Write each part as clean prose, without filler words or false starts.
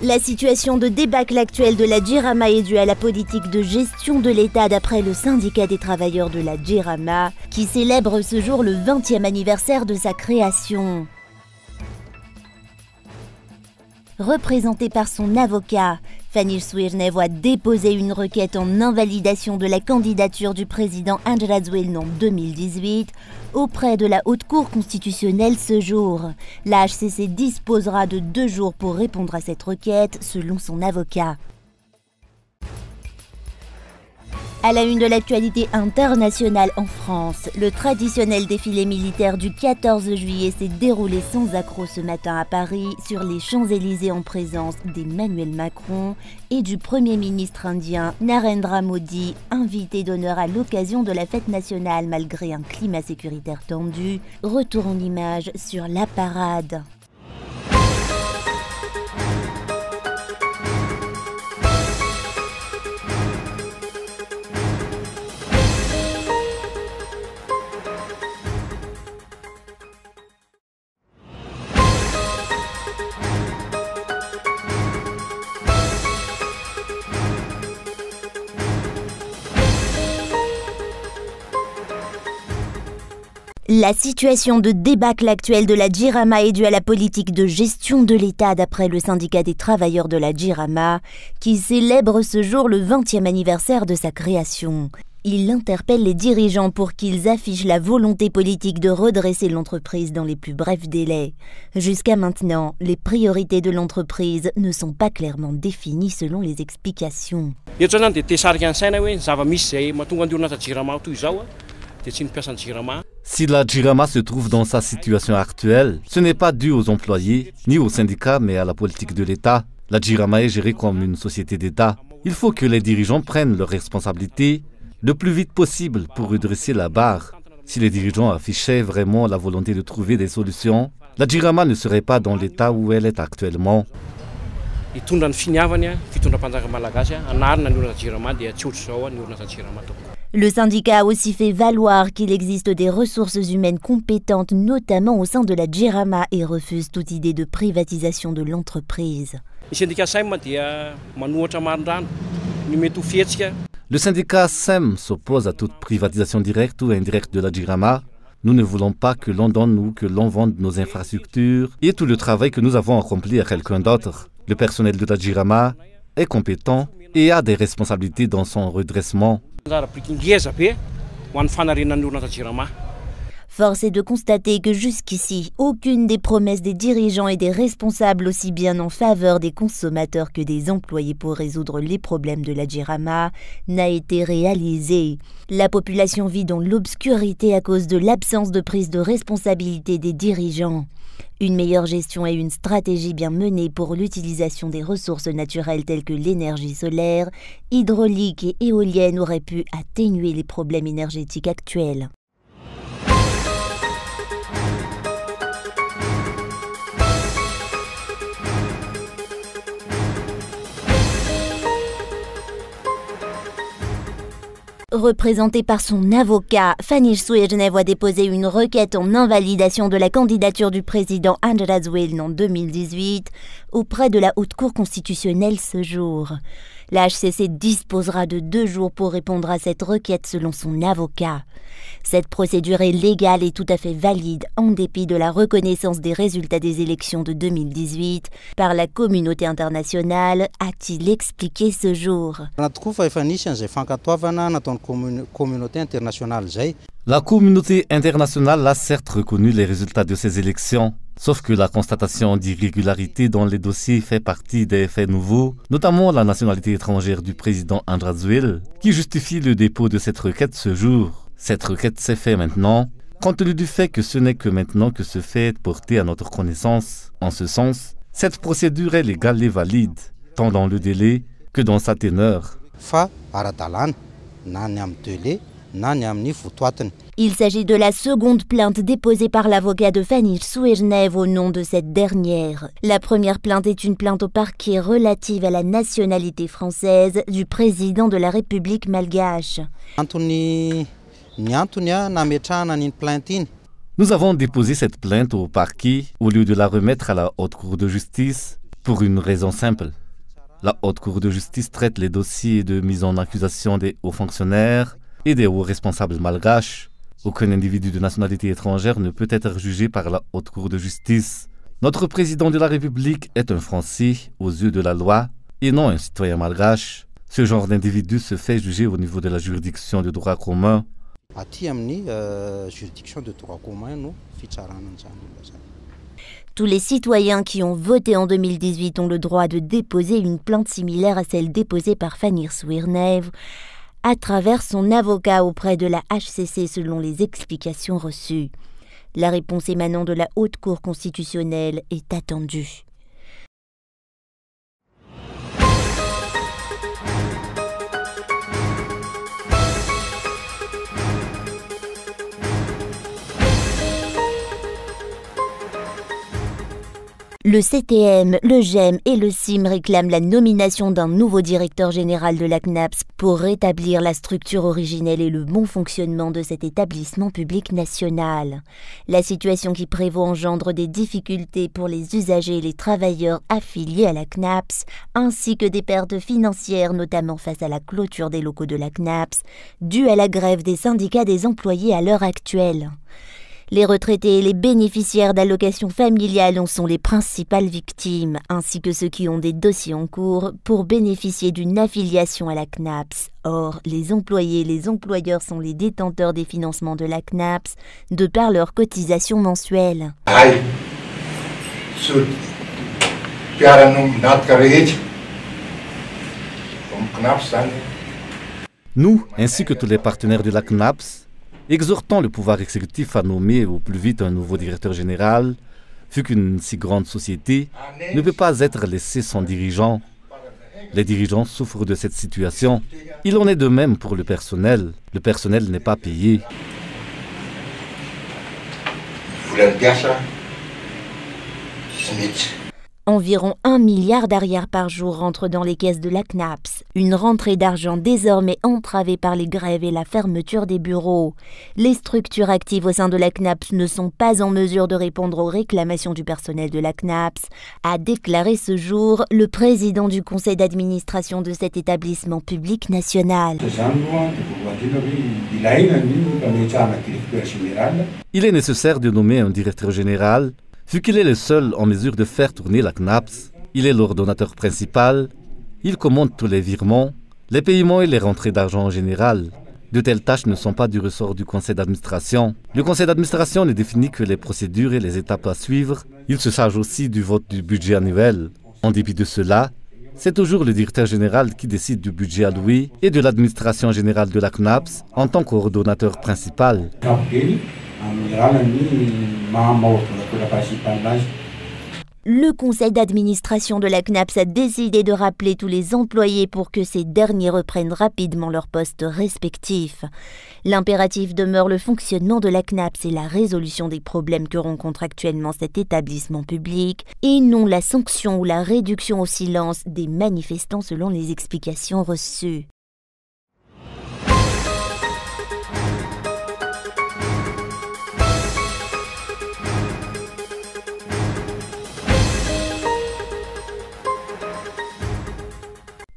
La situation de débâcle actuelle de la Jirama est due à la politique de gestion de l'État d'après le syndicat des travailleurs de la Jirama, qui célèbre ce jour le 20e anniversaire de sa création. Représentée par son avocat, Fanny Suirnev a déposé une requête en invalidation de la candidature du président Andras Wiln en 2018 auprès de la Haute Cour constitutionnelle ce jour. La HCC disposera de 2 jours pour répondre à cette requête, selon son avocat. À la une de l'actualité internationale en France, le traditionnel défilé militaire du 14 juillet s'est déroulé sans accroc ce matin à Paris, sur les Champs-Élysées en présence d'Emmanuel Macron et du Premier ministre indien Narendra Modi, invité d'honneur à l'occasion de la fête nationale malgré un climat sécuritaire tendu. Retour en images sur la parade. La situation de débâcle actuelle de la Jirama est due à la politique de gestion de l'État d'après le syndicat des travailleurs de la Jirama, qui célèbre ce jour le 20e anniversaire de sa création. Il interpelle les dirigeants pour qu'ils affichent la volonté politique de redresser l'entreprise dans les plus brefs délais. Jusqu'à maintenant, les priorités de l'entreprise ne sont pas clairement définies selon les explications. Si la Jirama se trouve dans sa situation actuelle, ce n'est pas dû aux employés, ni aux syndicats, mais à la politique de l'État. La Jirama est gérée comme une société d'État. Il faut que les dirigeants prennent leurs responsabilités le plus vite possible pour redresser la barre. Si les dirigeants affichaient vraiment la volonté de trouver des solutions, la Jirama ne serait pas dans l'état où elle est actuellement. Le syndicat a aussi fait valoir qu'il existe des ressources humaines compétentes, notamment au sein de la Jirama, et refuse toute idée de privatisation de l'entreprise. Le syndicat SEM s'oppose à toute privatisation directe ou indirecte de la Jirama. Nous ne voulons pas que l'on donne ou que l'on vende nos infrastructures et tout le travail que nous avons accompli à quelqu'un d'autre. Le personnel de la Jirama est compétent et a des responsabilités dans son redressement. Force est de constater que jusqu'ici, aucune des promesses des dirigeants et des responsables, aussi bien en faveur des consommateurs que des employés pour résoudre les problèmes de la Jirama, n'a été réalisée. La population vit dans l'obscurité à cause de l'absence de prise de responsabilité des dirigeants. Une meilleure gestion et une stratégie bien menée pour l'utilisation des ressources naturelles telles que l'énergie solaire, hydraulique et éolienne auraient pu atténuer les problèmes énergétiques actuels. Représentée par son avocat, Fanny Suirnev a déposé une requête en invalidation de la candidature du président Andras Wiln en 2018 auprès de la Haute Cour constitutionnelle ce jour. La HCC disposera de 2 jours pour répondre à cette requête selon son avocat. Cette procédure est légale et tout à fait valide en dépit de la reconnaissance des résultats des élections de 2018 par la communauté internationale, a-t-il expliqué ce jour. La communauté internationale a certes reconnu les résultats de ces élections, sauf que la constatation d'irrégularité dans les dossiers fait partie des faits nouveaux, notamment la nationalité étrangère du président Andras Wiln, qui justifie le dépôt de cette requête ce jour. Cette requête s'est faite maintenant, compte tenu du fait que ce n'est que maintenant que ce fait est porté à notre connaissance. En ce sens, cette procédure est légale et valide, tant dans le délai que dans sa teneur. Il s'agit de la seconde plainte déposée par l'avocat de Fanny Suirnev au nom de cette dernière. La première plainte est une plainte au parquet relative à la nationalité française du président de la République malgache. Nous avons déposé cette plainte au parquet au lieu de la remettre à la Haute Cour de justice Pour une raison simple. La Haute Cour de justice traite les dossiers de mise en accusation des hauts fonctionnaires et des hauts responsables malgaches. Aucun individu de nationalité étrangère ne peut être jugé par la Haute Cour de justice. Notre président de la République est un Français aux yeux de la loi et non un citoyen malgache. Ce genre d'individu se fait juger au niveau de la juridiction de droit commun. Tous les citoyens qui ont voté en 2018 ont le droit de déposer une plainte similaire à celle déposée par Fanny Swirnev à travers son avocat auprès de la HCC selon les explications reçues. La réponse émanant de la Haute Cour constitutionnelle est attendue. Le CTM, le GEM et le CIM réclament la nomination d'un nouveau directeur général de la CNAPS pour rétablir la structure originelle et le bon fonctionnement de cet établissement public national. La situation qui prévaut engendre des difficultés pour les usagers et les travailleurs affiliés à la CNAPS, ainsi que des pertes financières, notamment face à la clôture des locaux de la CNAPS, due à la grève des syndicats des employés à l'heure actuelle. Les retraités et les bénéficiaires d'allocations familiales en sont les principales victimes, ainsi que ceux qui ont des dossiers en cours pour bénéficier d'une affiliation à la CNAPS. Or, les employés et les employeurs sont les détenteurs des financements de la CNAPS de par leurs cotisations mensuelles. Nous, ainsi que tous les partenaires de la CNAPS, exhortons le pouvoir exécutif à nommer au plus vite un nouveau directeur général, vu qu'une si grande société ne peut pas être laissée sans dirigeant. Les dirigeants souffrent de cette situation. Il en est de même pour le personnel. Le personnel n'est pas payé. Environ 1 milliard d'arrières par jour rentrent dans les caisses de la CNAPS. Une rentrée d'argent désormais entravée par les grèves et la fermeture des bureaux. Les structures actives au sein de la CNAPS ne sont pas en mesure de répondre aux réclamations du personnel de la CNAPS, a déclaré ce jour le président du conseil d'administration de cet établissement public national. Il est nécessaire de nommer un directeur général, vu qu'il est le seul en mesure de faire tourner la CNAPS. Il est l'ordonnateur principal, il commande tous les virements, les paiements et les rentrées d'argent en général. De telles tâches ne sont pas du ressort du conseil d'administration. Le conseil d'administration ne définit que les procédures et les étapes à suivre. Il se charge aussi du vote du budget annuel. En dépit de cela, c'est toujours le directeur général qui décide du budget alloué et de l'administration générale de la CNAPS en tant qu'ordonnateur principal. Le conseil d'administration de la CNAPS a décidé de rappeler tous les employés pour que ces derniers reprennent rapidement leurs postes respectifs. L'impératif demeure le fonctionnement de la CNAPS et la résolution des problèmes que rencontre actuellement cet établissement public, et non la sanction ou la réduction au silence des manifestants selon les explications reçues.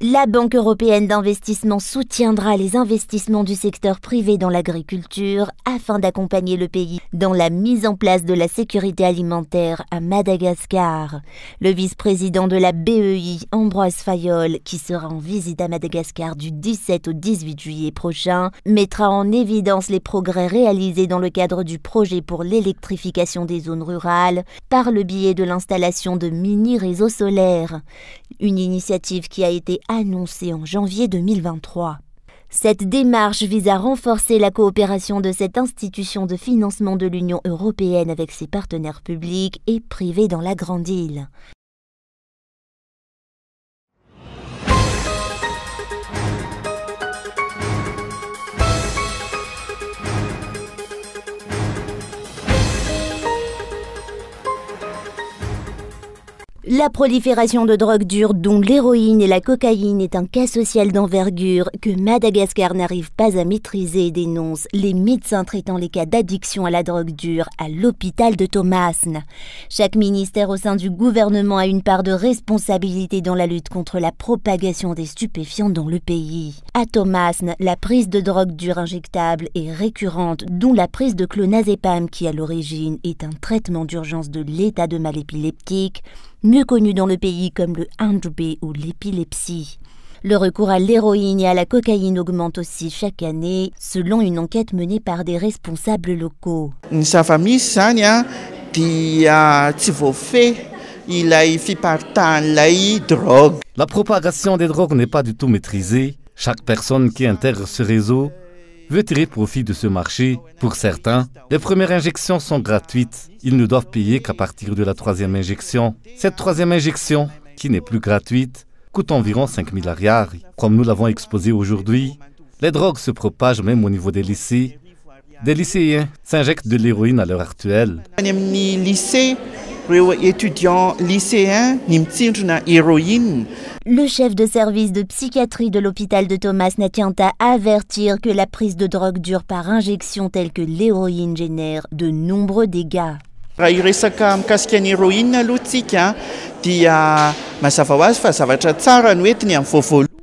La Banque européenne d'investissement soutiendra les investissements du secteur privé dans l'agriculture afin d'accompagner le pays dans la mise en place de la sécurité alimentaire à Madagascar. Le vice-président de la BEI, Ambroise Fayol, qui sera en visite à Madagascar du 17 au 18 juillet prochain, mettra en évidence les progrès réalisés dans le cadre du projet pour l'électrification des zones rurales par le biais de l'installation de mini-réseaux solaires. Une initiative qui a été annoncée en janvier 2023. Cette démarche vise à renforcer la coopération de cette institution de financement de l'Union européenne avec ses partenaires publics et privés dans la Grande Île. La prolifération de drogues dures, dont l'héroïne et la cocaïne, est un cas social d'envergure que Madagascar n'arrive pas à maîtriser, dénoncent les médecins traitant les cas d'addiction à la drogue dure à l'hôpital de Tomasne. Chaque ministère au sein du gouvernement a une part de responsabilité dans la lutte contre la propagation des stupéfiants dans le pays. À Tomasne, la prise de drogue dure injectable est récurrente, dont la prise de clonazepam qui à l'origine est un traitement d'urgence de l'état de mal épileptique, mieux connu dans le pays comme le Handube ou l'épilepsie. Le recours à l'héroïne et à la cocaïne augmente aussi chaque année, selon une enquête menée par des responsables locaux. La propagation des drogues n'est pas du tout maîtrisée. Chaque personne qui intègre ce réseau veut tirer profit de ce marché. Pour certains, les premières injections sont gratuites. Ils ne doivent payer qu'à partir de la troisième injection. Cette troisième injection, qui n'est plus gratuite, coûte environ 5 000 ariary. Comme nous l'avons exposé aujourd'hui, les drogues se propagent même au niveau des lycées. Des lycéens s'injectent de l'héroïne à l'heure actuelle. Le chef de service de psychiatrie de l'hôpital de Tomasne tient à avertir que la prise de drogue dure par injection telle que l'héroïne génère de nombreux dégâts.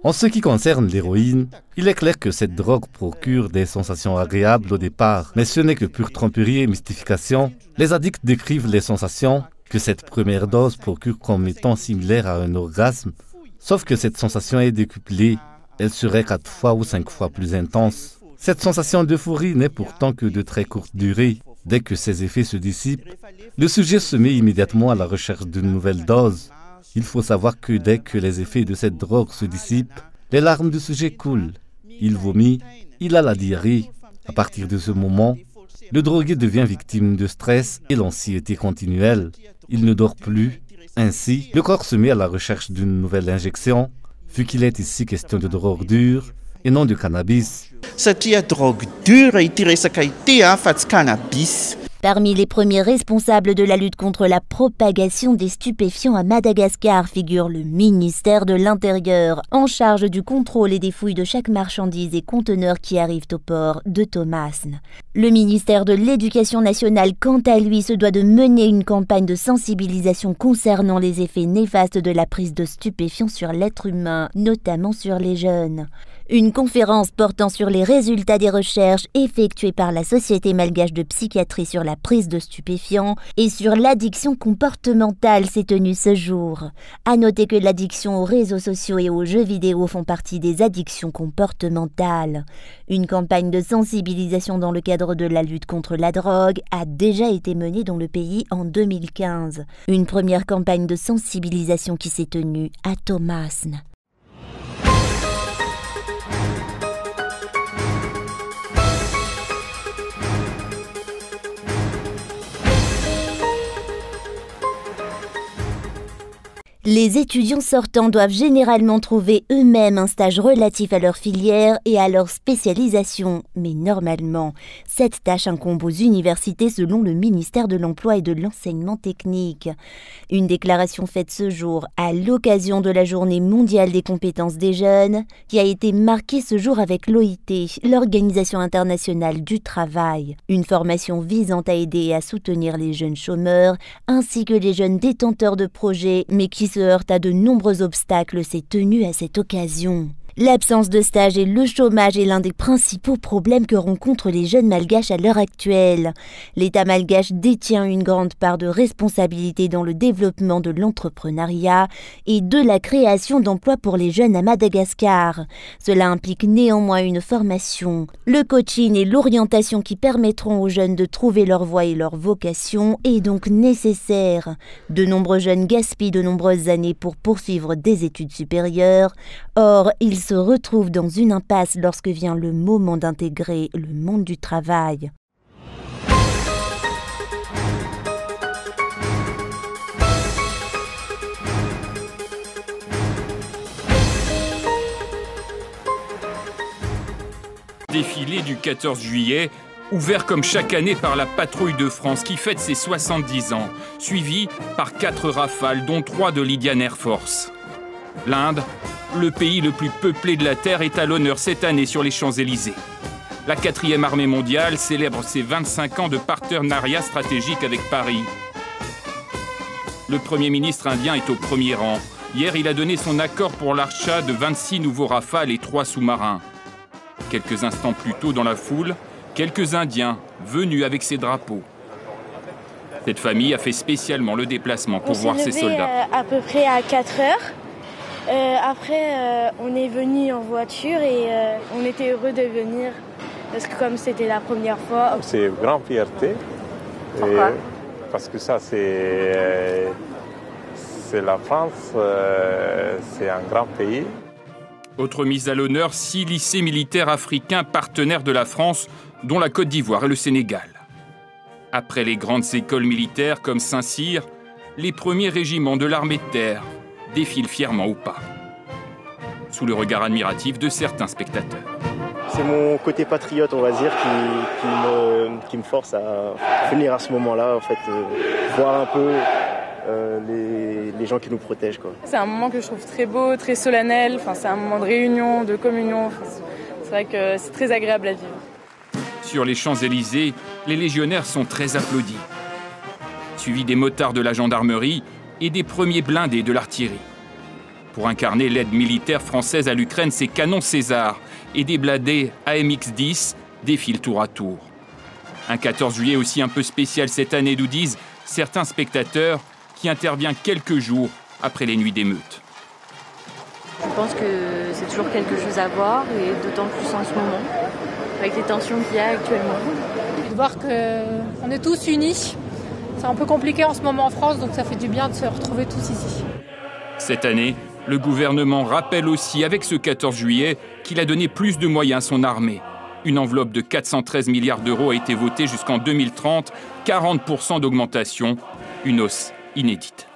En ce qui concerne l'héroïne, il est clair que cette drogue procure des sensations agréables au départ, mais ce n'est que pure tromperie et mystification. Les addicts décrivent les sensations que cette première dose procure comme étant similaires à un orgasme, sauf que cette sensation est décuplée, elle serait 4 fois ou 5 fois plus intense. Cette sensation d'euphorie n'est pourtant que de très courte durée. Dès que ces effets se dissipent, le sujet se met immédiatement à la recherche d'une nouvelle dose. Il faut savoir que dès que les effets de cette drogue se dissipent, les larmes du sujet coulent. Il vomit, il a la diarrhée. À partir de ce moment, le drogué devient victime de stress et d'anxiété continuelle. Il ne dort plus. Ainsi, le corps se met à la recherche d'une nouvelle injection, vu qu'il est ici question de drogue dure et non de cannabis. Parmi les premiers responsables de la lutte contre la propagation des stupéfiants à Madagascar figure le ministère de l'Intérieur, en charge du contrôle et des fouilles de chaque marchandise et conteneur qui arrivent au port de Tomasne. Le ministère de l'Éducation nationale, quant à lui, se doit de mener une campagne de sensibilisation concernant les effets néfastes de la prise de stupéfiants sur l'être humain, notamment sur les jeunes. Une conférence portant sur les résultats des recherches effectuées par la Société malgache de psychiatrie sur la prise de stupéfiants et sur l'addiction comportementale s'est tenue ce jour. À noter que l'addiction aux réseaux sociaux et aux jeux vidéo font partie des addictions comportementales. Une campagne de sensibilisation dans le cadre de la lutte contre la drogue a déjà été menée dans le pays en 2015. Une première campagne de sensibilisation qui s'est tenue à Tomasne. Les étudiants sortants doivent généralement trouver eux-mêmes un stage relatif à leur filière et à leur spécialisation. Mais normalement, cette tâche incombe aux universités selon le ministère de l'Emploi et de l'Enseignement technique. Une déclaration faite ce jour à l'occasion de la Journée mondiale des compétences des jeunes, qui a été marquée ce jour avec l'OIT, l'Organisation internationale du travail. Une formation visant à aider et à soutenir les jeunes chômeurs, ainsi que les jeunes détenteurs de projets, mais qui se heurte à de nombreux obstacles, s'est tenue à cette occasion. L'absence de stage et le chômage est l'un des principaux problèmes que rencontrent les jeunes malgaches à l'heure actuelle. L'État malgache détient une grande part de responsabilité dans le développement de l'entrepreneuriat et de la création d'emplois pour les jeunes à Madagascar. Cela implique néanmoins une formation, le coaching et l'orientation qui permettront aux jeunes de trouver leur voie et leur vocation est donc nécessaire. De nombreux jeunes gaspillent de nombreuses années pour poursuivre des études supérieures. Or, ils se retrouvent dans une impasse lorsque vient le moment d'intégrer le monde du travail. Défilé du 14 juillet Ouvert comme chaque année par la Patrouille de France qui fête ses 70 ans, suivi par 4 Rafales, dont 3 de l'Indian Air Force. L'Inde, le pays le plus peuplé de la Terre, est à l'honneur cette année sur les Champs-Élysées. La 4e armée mondiale célèbre ses 25 ans de partenariat stratégique avec Paris. Le Premier ministre indien est au premier rang. Hier, il a donné son accord pour l'achat de 26 nouveaux Rafales et 3 sous-marins. Quelques instants plus tôt dans la foule, quelques Indiens venus avec ses drapeaux. Cette famille a fait spécialement le déplacement pour voir ses soldats. À peu près à 4 heures. Après, on est venu en voiture et on était heureux de venir parce que comme c'était la première fois. C'est une grande fierté. Pourquoi ? Parce que ça, c'est la France, c'est un grand pays. Autre mise à l'honneur, 6 lycées militaires africains partenaires de la France, dont la Côte d'Ivoire et le Sénégal. Après les grandes écoles militaires comme Saint-Cyr, les premiers régiments de l'armée de terre défilent fièrement au pas, sous le regard admiratif de certains spectateurs. C'est mon côté patriote, on va dire, qui me force à venir à ce moment-là, en fait, voir un peu les gens qui nous protègent, quoi. C'est un moment que je trouve très beau, très solennel. Enfin, c'est un moment de réunion, de communion. C'est vrai que c'est très agréable à vivre. Sur les Champs-Élysées, les légionnaires sont très applaudis, suivis des motards de la gendarmerie et des premiers blindés de l'artillerie. Pour incarner l'aide militaire française à l'Ukraine, ces canons César et des blindés AMX-10 défilent tour à tour. Un 14 juillet aussi un peu spécial cette année, nous disent certains spectateurs, qui intervient quelques jours après les nuits d'émeutes. Je pense que c'est toujours quelque chose à voir, et d'autant plus en ce moment, avec les tensions qu'il y a actuellement. De voir qu'on est tous unis. C'est un peu compliqué en ce moment en France, donc ça fait du bien de se retrouver tous ici. Cette année, le gouvernement rappelle aussi avec ce 14 juillet qu'il a donné plus de moyens à son armée. Une enveloppe de 413 milliards d'euros a été votée jusqu'en 2030, 40% d'augmentation, une hausse inédite.